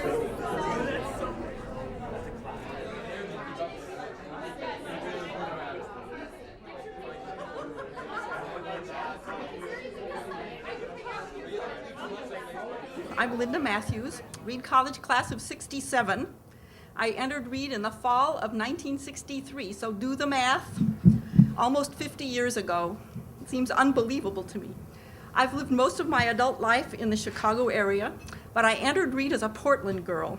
I'm Linda Matthews, Reed College class of 67. I entered Reed in the fall of 1963, so do the math. Almost 50 years ago. It seems unbelievable to me. I've lived most of my adult life in the Chicago area, but I entered Reed as a Portland girl.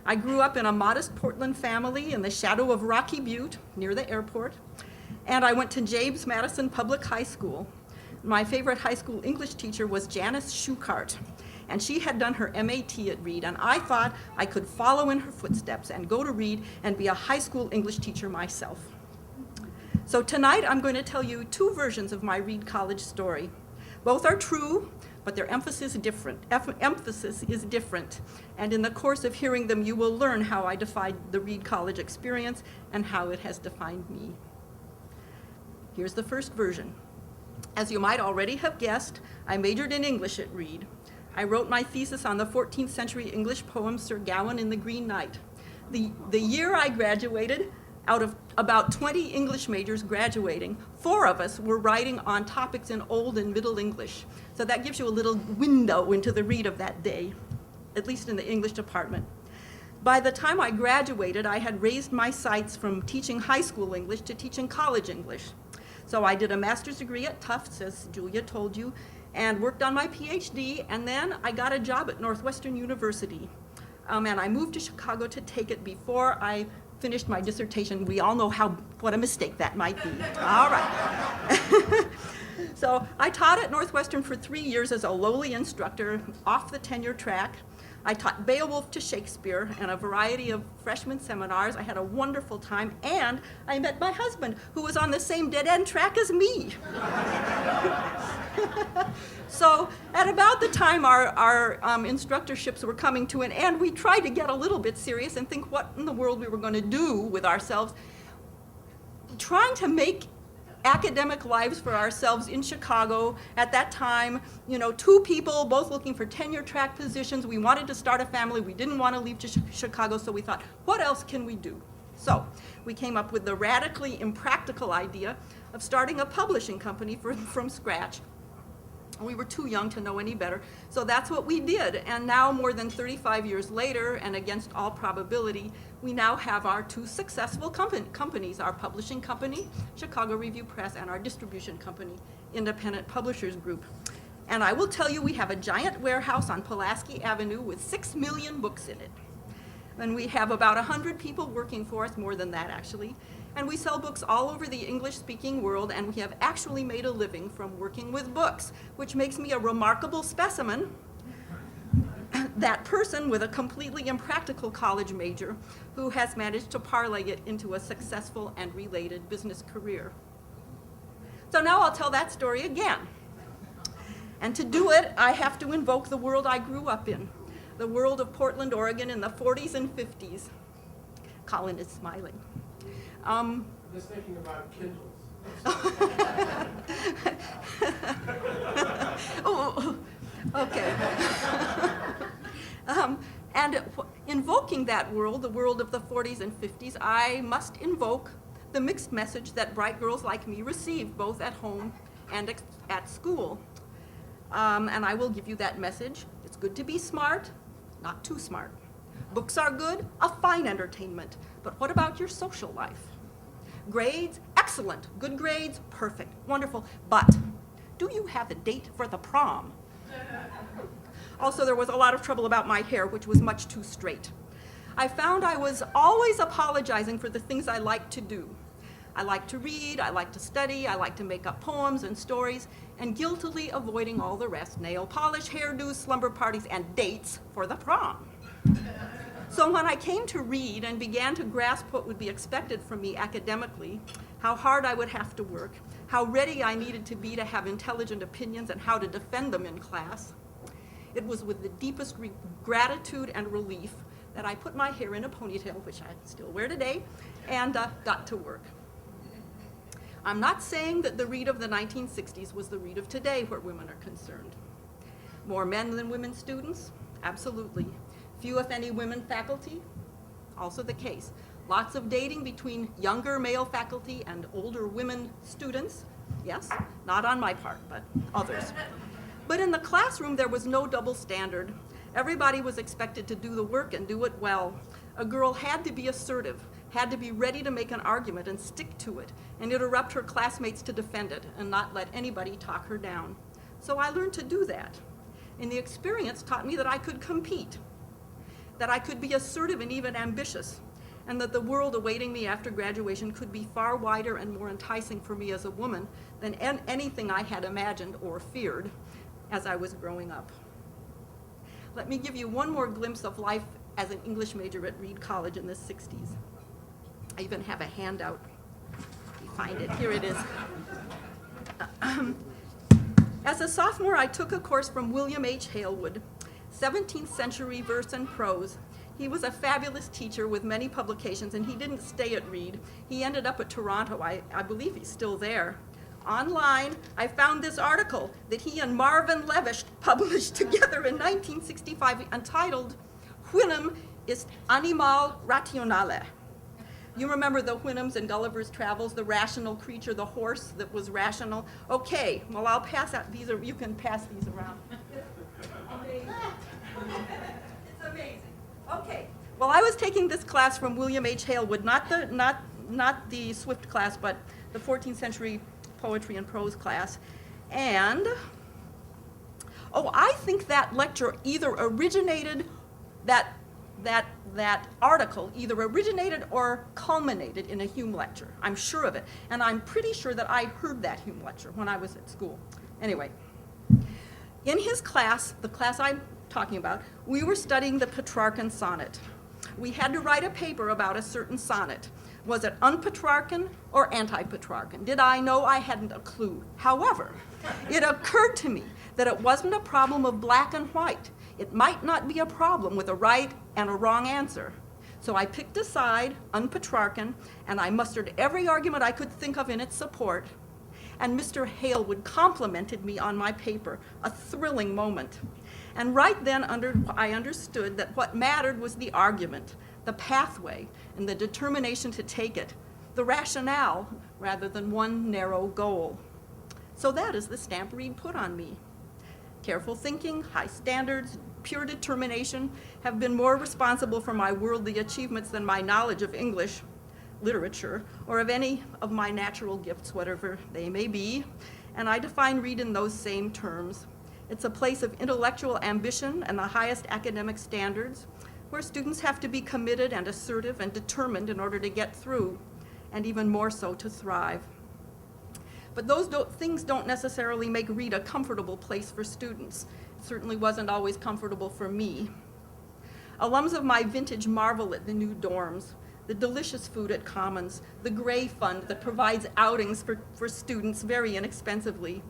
I grew up in a modest Portland family in the shadow of Rocky Butte, near the airport, and I went to James Madison Public High School. My favorite high school English teacher was Janice Schuchart, and she had done her MAT at Reed, and I thought I could follow in her footsteps and go to Reed and be a high school English teacher myself. So tonight I'm going to tell you two versions of my Reed College story. Both are true, but their emphasis is different. And in the course of hearing them, you will learn how I defined the Reed College experience and how it has defined me. Here's the first version. As you might already have guessed, I majored in English at Reed. I wrote my thesis on the 14th century English poem Sir Gawain in the Green Knight. The year I graduated, out of about 20 English majors graduating, 4 of us were writing on topics in Old and Middle English. So that gives you a little window into the Reed of that day, at least in the English department. By the time I graduated, I had raised my sights from teaching high school English to teaching college English. So I did a master's degree at Tufts, as Julia told you, and worked on my PhD, and then I got a job at Northwestern University. And I moved to Chicago to take it before I finished my dissertation. We all know what a mistake that might be. All right. So I taught at Northwestern for 3 years as a lowly instructor off the tenure track. I taught Beowulf to Shakespeare and a variety of freshman seminars. I had a wonderful time, and I met my husband, who was on the same dead-end track as me. So at about the time our instructorships were coming to an end, we tried to get a little bit serious and think what in the world we were going to do with ourselves, trying to make academic lives for ourselves in Chicago. At that time, 2 people, both looking for tenure track positions. We wanted to start a family. We didn't want to leave to Chicago, so we thought, what else can we do? So we came up with the radically impractical idea of starting a publishing company from scratch. We were too young to know any better, so that's what we did. And now, more than 35 years later, and against all probability, we now have our 2 successful companies, our publishing company, Chicago Review Press, and our distribution company, Independent Publishers Group. And I will tell you, we have a giant warehouse on Pulaski Avenue with 6 million books in it. And we have about 100 people working for us, more than that actually. And we sell books all over the English-speaking world, and we have actually made a living from working with books, which makes me a remarkable specimen, that person with a completely impractical college major who has managed to parlay it into a successful and related business career. So now I'll tell that story again. And to do it, I have to invoke the world I grew up in, the world of Portland, Oregon in the 40s and 50s. Colin is smiling. I'm just thinking about Kindles. Oh, okay. And invoking that world, the world of the 40s and 50s, I must invoke the mixed message that bright girls like me receive, both at home and at school. And I will give you that message. It's good to be smart, not too smart. Books are good, a fine entertainment. But what about your social life? Grades, excellent. Good grades, perfect, wonderful. But do you have a date for the prom? Also, there was a lot of trouble about my hair, which was much too straight. I found I was always apologizing for the things I liked to do. I like to read, I like to study, I like to make up poems and stories, and guiltily avoiding all the rest: nail polish, hairdos, slumber parties, and dates for the prom. So when I came to read and began to grasp what would be expected from me academically, how hard I would have to work, how ready I needed to be to have intelligent opinions and how to defend them in class, it was with the deepest gratitude and relief that I put my hair in a ponytail, which I still wear today, and got to work. I'm not saying that the Reed of the 1960s was the Reed of today where women are concerned. More men than women students? Absolutely. Few, if any, women faculty, also the case. Lots of dating between younger male faculty and older women students. Yes, not on my part, but others. But in the classroom, there was no double standard. Everybody was expected to do the work and do it well. A girl had to be assertive, had to be ready to make an argument and stick to it, and interrupt her classmates to defend it, and not let anybody talk her down. So I learned to do that. And the experience taught me that I could compete, that I could be assertive and even ambitious, and that the world awaiting me after graduation could be far wider and more enticing for me as a woman than anything I had imagined or feared as I was growing up. Let me give you one more glimpse of life as an English major at Reed College in the 60s. I even have a handout. If you find it, here it is. As a sophomore, I took a course from William H. Halewood, 17th century verse and prose. He was a fabulous teacher with many publications, and he didn't stay at Reed. He ended up at Toronto. I believe he's still there. Online, I found this article that he and Marvin Levish published together in 1965 entitled Houyhnhnm ist Animal Rationale. You remember the Houyhnhnms in Gulliver's Travels, the rational creature, the horse that was rational? Okay, well, I'll pass out these, or you can pass these around. Amazing. It's amazing. Okay, well, I was taking this class from William H. Halewood, not the Swift class, but the 14th century poetry and prose class. And, I think that lecture either originated, that article either originated or culminated in a Hume lecture. I'm sure of it. And I'm pretty sure that I heard that Hume lecture when I was at school. Anyway, in his class, the class I'm talking about, we were studying the Petrarchan sonnet. We had to write a paper about a certain sonnet. Was it unpetrarchan or anti-Petrarchan? Did I know? I hadn't a clue. However, it occurred to me that it wasn't a problem of black and white. It might not be a problem with a right and a wrong answer. So I picked a side, unpetrarchan, and I mustered every argument I could think of in its support. And Mr. Halewood complimented me on my paper, a thrilling moment. And right then I understood that what mattered was the argument, the pathway, and the determination to take it, the rationale rather than one narrow goal. So that is the stamp Reed put on me. Careful thinking, high standards, pure determination have been more responsible for my worldly achievements than my knowledge of English literature or of any of my natural gifts, whatever they may be. And I define Reed in those same terms. It's a place of intellectual ambition and the highest academic standards, where students have to be committed and assertive and determined in order to get through, and even more so to thrive. But those things don't necessarily make Reed a comfortable place for students. It certainly wasn't always comfortable for me. Alums of my vintage marvel at the new dorms, the delicious food at Commons, the Gray Fund that provides outings for students very inexpensively,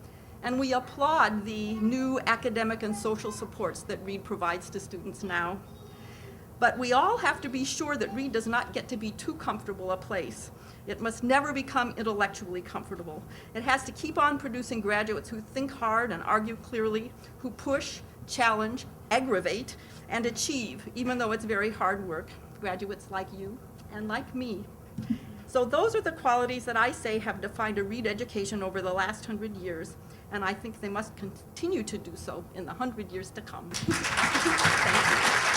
and we applaud the new academic and social supports that Reed provides to students now. But we all have to be sure that Reed does not get to be too comfortable a place. It must never become intellectually comfortable. It has to keep on producing graduates who think hard and argue clearly, who push, challenge, aggravate, and achieve, even though it's very hard work. Graduates like you and like me. So those are the qualities that I say have defined a Reed education over the last 100 years, and I think they must continue to do so in the 100 years to come. Thank you.